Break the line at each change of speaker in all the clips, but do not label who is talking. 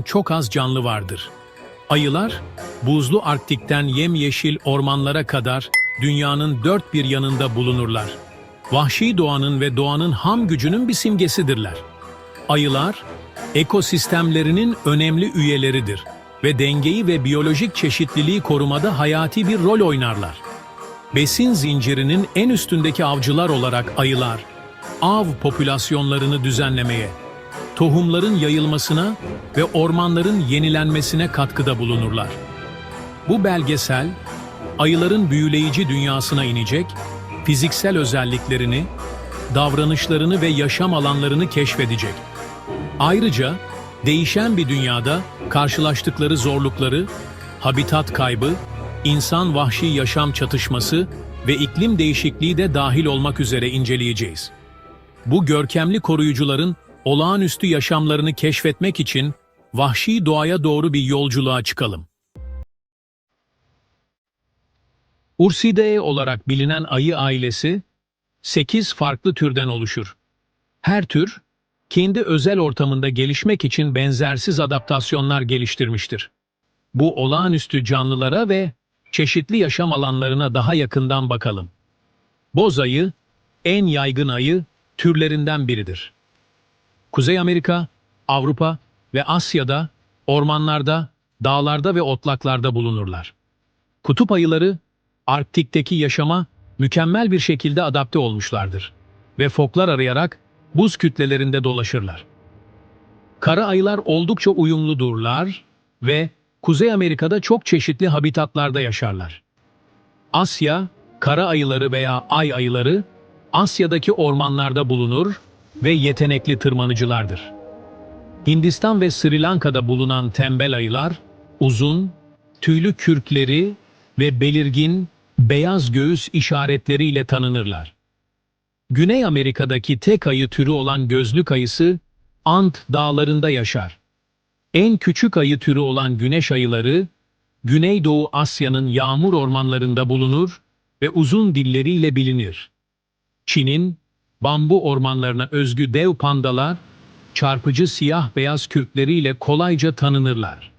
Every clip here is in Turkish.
çok az canlı vardır. Ayılar, buzlu Arktik'ten yemyeşil ormanlara kadar dünyanın dört bir yanında bulunurlar. Vahşi doğanın ve doğanın ham gücünün bir simgesidirler. Ayılar, ekosistemlerinin önemli üyeleridir ve dengeyi ve biyolojik çeşitliliği korumada hayati bir rol oynarlar. Besin zincirinin en üstündeki avcılar olarak ayılar, av popülasyonlarını düzenlemeye, tohumların yayılmasına ve ormanların yenilenmesine katkıda bulunurlar. Bu belgesel, ayıların büyüleyici dünyasına inecek, fiziksel özelliklerini, davranışlarını ve yaşam alanlarını keşfedecek. Ayrıca, değişen bir dünyada karşılaştıkları zorlukları, habitat kaybı, insan-vahşi yaşam çatışması ve iklim değişikliği de dahil olmak üzere inceleyeceğiz. Bu görkemli koruyucuların olağanüstü yaşamlarını keşfetmek için vahşi doğaya doğru bir yolculuğa çıkalım. Ursidae olarak bilinen ayı ailesi 8 farklı türden oluşur. Her tür, kendi özel ortamında gelişmek için benzersiz adaptasyonlar geliştirmiştir. Bu olağanüstü canlılara ve çeşitli yaşam alanlarına daha yakından bakalım. Boz ayı, en yaygın ayı türlerinden biridir. Kuzey Amerika, Avrupa ve Asya'da, ormanlarda, dağlarda ve otlaklarda bulunurlar. Kutup ayıları, Arktik'teki yaşama mükemmel bir şekilde adapte olmuşlardır ve foklar arayarak buz kütlelerinde dolaşırlar. Kara ayılar oldukça uyumludurlar ve Kuzey Amerika'da çok çeşitli habitatlarda yaşarlar. Asya, kara ayıları veya ay ayıları, Asya'daki ormanlarda bulunur ve yetenekli tırmanıcılardır. Hindistan ve Sri Lanka'da bulunan tembel ayılar, uzun, tüylü kürkleri ve belirgin, beyaz göğüs işaretleriyle tanınırlar. Güney Amerika'daki tek ayı türü olan gözlük ayısı, Ant dağlarında yaşar. En küçük ayı türü olan güneş ayıları, Güneydoğu Asya'nın yağmur ormanlarında bulunur ve uzun dilleriyle bilinir. Çin'in bambu ormanlarına özgü dev pandalar, çarpıcı siyah-beyaz kürkleriyle kolayca tanınırlar.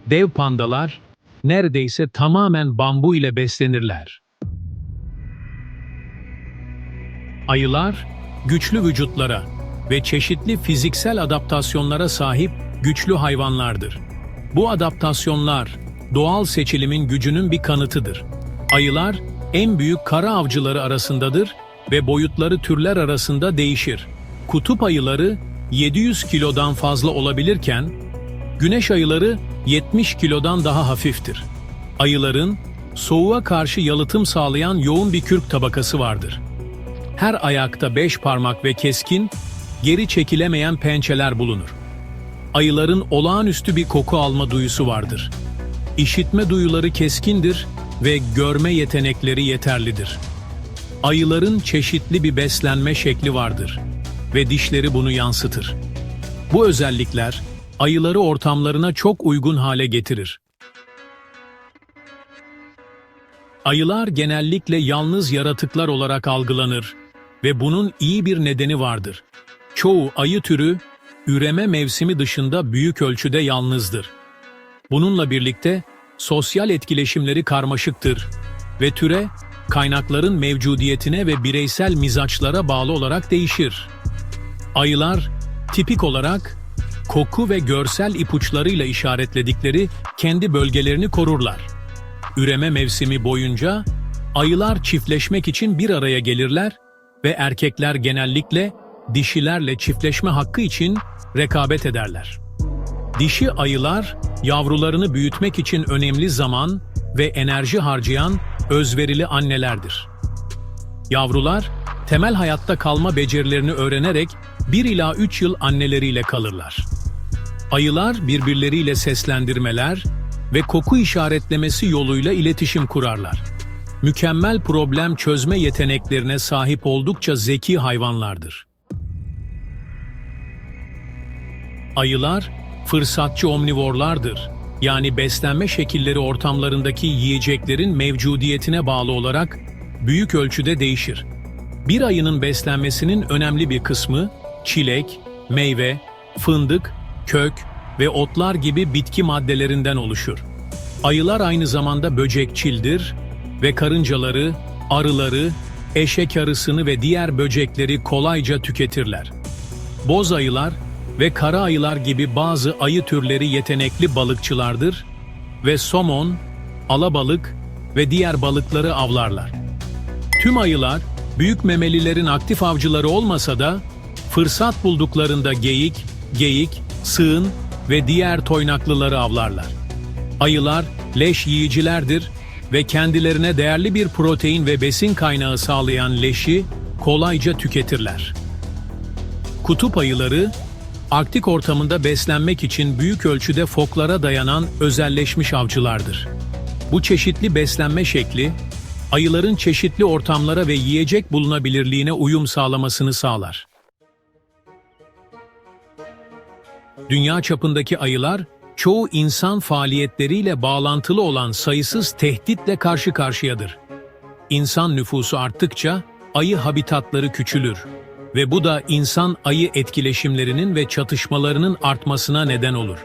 Dev pandalar, neredeyse tamamen bambu ile beslenirler. Ayılar, güçlü vücutlara ve çeşitli fiziksel adaptasyonlara sahip güçlü hayvanlardır. Bu adaptasyonlar, doğal seçilimin gücünün bir kanıtıdır. Ayılar, en büyük kara avcıları arasındadır ve boyutları türler arasında değişir. Kutup ayıları 700 kilodan fazla olabilirken, güneş ayıları 70 kilodan daha hafiftir. Ayıların, soğuğa karşı yalıtım sağlayan yoğun bir kürk tabakası vardır. Her ayakta 5 parmak ve keskin, geri çekilemeyen pençeler bulunur. Ayıların olağanüstü bir koku alma duyusu vardır. İşitme duyuları keskindir ve görme yetenekleri yeterlidir. Ayıların çeşitli bir beslenme şekli vardır ve dişleri bunu yansıtır. Bu özellikler, ayıları ortamlarına çok uygun hale getirir. Ayılar genellikle yalnız yaratıklar olarak algılanır ve bunun iyi bir nedeni vardır. Çoğu ayı türü, üreme mevsimi dışında büyük ölçüde yalnızdır. Bununla birlikte sosyal etkileşimleri karmaşıktır ve türe, kaynakların mevcudiyetine ve bireysel mizaçlara bağlı olarak değişir. Ayılar, tipik olarak koku ve görsel ipuçlarıyla işaretledikleri kendi bölgelerini korurlar. Üreme mevsimi boyunca ayılar çiftleşmek için bir araya gelirler ve erkekler genellikle dişilerle çiftleşme hakkı için rekabet ederler. Dişi ayılar, yavrularını büyütmek için önemli zaman ve enerji harcayan özverili annelerdir. Yavrular, temel hayatta kalma becerilerini öğrenerek 1 ila 3 yıl anneleriyle kalırlar. Ayılar birbirleriyle seslendirmeler ve koku işaretlemesi yoluyla iletişim kurarlar. Mükemmel problem çözme yeteneklerine sahip oldukça zeki hayvanlardır. Ayılar, fırsatçı omnivorlardır. Yani beslenme şekilleri ortamlarındaki yiyeceklerin mevcudiyetine bağlı olarak büyük ölçüde değişir. Bir ayının beslenmesinin önemli bir kısmı çilek, meyve, fındık, kök, ve otlar gibi bitki maddelerinden oluşur. Ayılar aynı zamanda böcekçildir ve karıncaları, arıları, eşek arısını ve diğer böcekleri kolayca tüketirler. Boz ayılar ve kara ayılar gibi bazı ayı türleri yetenekli balıkçılardır ve somon, alabalık ve diğer balıkları avlarlar. Tüm ayılar, büyük memelilerin aktif avcıları olmasa da, fırsat bulduklarında geyik, sığın ve diğer toynaklıları avlarlar. Ayılar leş yiyicilerdir ve kendilerine değerli bir protein ve besin kaynağı sağlayan leşi kolayca tüketirler. Kutup ayıları, Arktik ortamında beslenmek için büyük ölçüde foklara dayanan özelleşmiş avcılardır. Bu çeşitli beslenme şekli, ayıların çeşitli ortamlara ve yiyecek bulunabilirliğine uyum sağlamasını sağlar. Dünya çapındaki ayılar, çoğu insan faaliyetleriyle bağlantılı olan sayısız tehditle karşı karşıyadır. İnsan nüfusu arttıkça ayı habitatları küçülür ve bu da insan-ayı etkileşimlerinin ve çatışmalarının artmasına neden olur.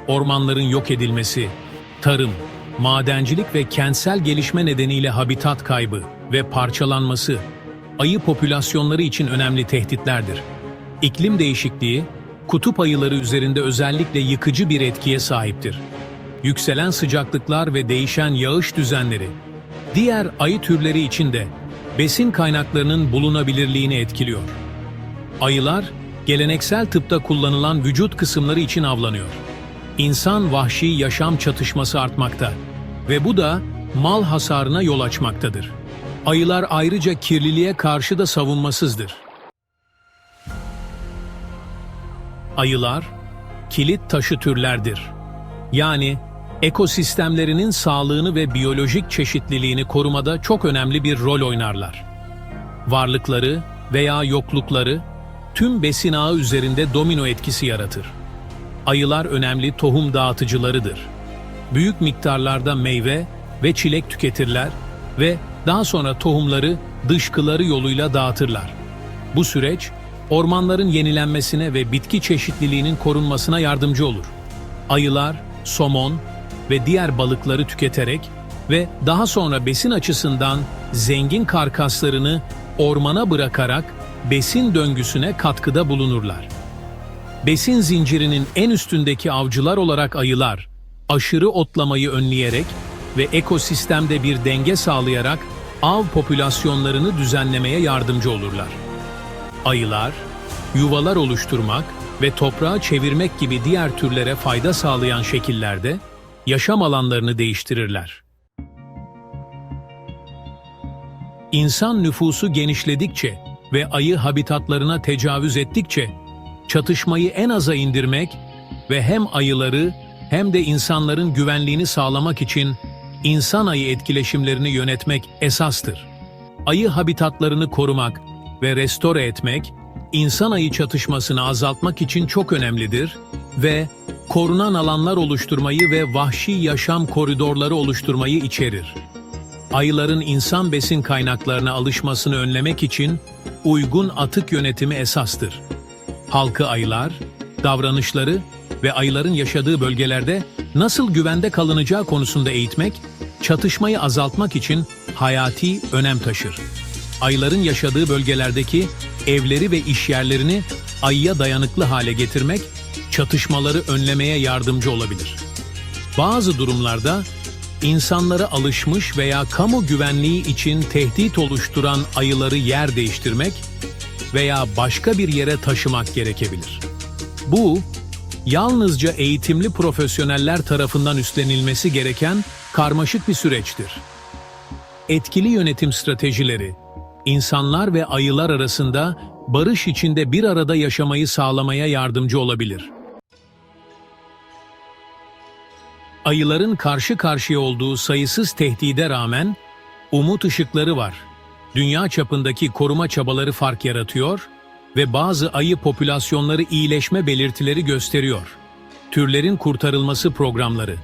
Ormanların yok edilmesi, tarım, madencilik ve kentsel gelişme nedeniyle habitat kaybı ve parçalanması, ayı popülasyonları için önemli tehditlerdir. İklim değişikliği, kutup ayıları üzerinde özellikle yıkıcı bir etkiye sahiptir. Yükselen sıcaklıklar ve değişen yağış düzenleri, diğer ayı türleri için de besin kaynaklarının bulunabilirliğini etkiliyor. Ayılar, geleneksel tıpta kullanılan vücut kısımları için avlanıyor. İnsan-vahşi yaşam çatışması artmakta ve bu da mal hasarına yol açmaktadır. Ayılar ayrıca kirliliğe karşı da savunmasızdır. Ayılar, kilit taşı türlerdir. Yani ekosistemlerinin sağlığını ve biyolojik çeşitliliğini korumada çok önemli bir rol oynarlar. Varlıkları veya yoklukları tüm besin ağı üzerinde domino etkisi yaratır. Ayılar önemli tohum dağıtıcılarıdır. Büyük miktarlarda meyve ve çilek tüketirler ve daha sonra tohumları dışkıları yoluyla dağıtırlar. Bu süreç, ormanların yenilenmesine ve bitki çeşitliliğinin korunmasına yardımcı olur. Ayılar, somon ve diğer balıkları tüketerek ve daha sonra besin açısından zengin karkaslarını ormana bırakarak besin döngüsüne katkıda bulunurlar. Besin zincirinin en üstündeki avcılar olarak ayılar, aşırı otlamayı önleyerek ve ekosistemde bir denge sağlayarak av popülasyonlarını düzenlemeye yardımcı olurlar. Ayılar, yuvalar oluşturmak ve toprağı çevirmek gibi diğer türlere fayda sağlayan şekillerde yaşam alanlarını değiştirirler. İnsan nüfusu genişledikçe ve ayı habitatlarına tecavüz ettikçe, çatışmayı en aza indirmek ve hem ayıları hem de insanların güvenliğini sağlamak için insan-ayı etkileşimlerini yönetmek esastır. Ayı habitatlarını korumak ve restore etmek, insan-ayı çatışmasını azaltmak için çok önemlidir ve korunan alanlar oluşturmayı ve vahşi yaşam koridorları oluşturmayı içerir. Ayıların insan besin kaynaklarına alışmasını önlemek için uygun atık yönetimi esastır. Halkı ayılar, davranışları ve ayıların yaşadığı bölgelerde nasıl güvende kalınacağı konusunda eğitmek, çatışmayı azaltmak için hayati önem taşır. Ayıların yaşadığı bölgelerdeki evleri ve işyerlerini ayıya dayanıklı hale getirmek, çatışmaları önlemeye yardımcı olabilir. Bazı durumlarda, insanlara alışmış veya kamu güvenliği için tehdit oluşturan ayıları yer değiştirmek veya başka bir yere taşımak gerekebilir. Bu, yalnızca eğitimli profesyoneller tarafından üstlenilmesi gereken karmaşık bir süreçtir. Etkili yönetim stratejileri, insanlar ve ayılar arasında barış içinde bir arada yaşamayı sağlamaya yardımcı olabilir. Ayıların karşı karşıya olduğu sayısız tehdide rağmen umut ışıkları var. Dünya çapındaki koruma çabaları fark yaratıyor ve bazı ayı popülasyonları iyileşme belirtileri gösteriyor. Türlerin kurtarılması programları,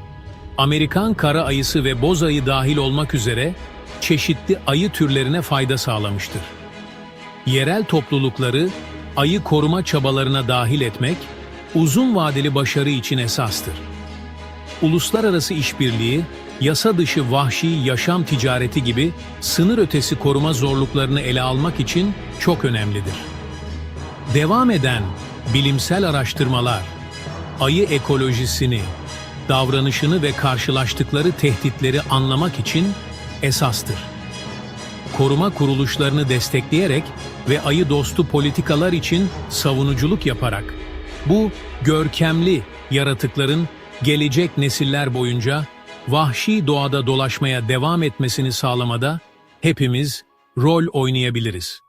Amerikan kara ayısı ve boz ayı dahil olmak üzere çeşitli ayı türlerine fayda sağlamıştır. Yerel toplulukları ayı koruma çabalarına dahil etmek uzun vadeli başarı için esastır. Uluslararası işbirliği, yasa dışı vahşi yaşam ticareti gibi sınır ötesi koruma zorluklarını ele almak için çok önemlidir. Devam eden bilimsel araştırmalar, ayı ekolojisini, davranışını ve karşılaştıkları tehditleri anlamak için esastır. Koruma kuruluşlarını destekleyerek ve ayı dostu politikalar için savunuculuk yaparak, bu görkemli yaratıkların gelecek nesiller boyunca vahşi doğada dolaşmaya devam etmesini sağlamada hepimiz rol oynayabiliriz.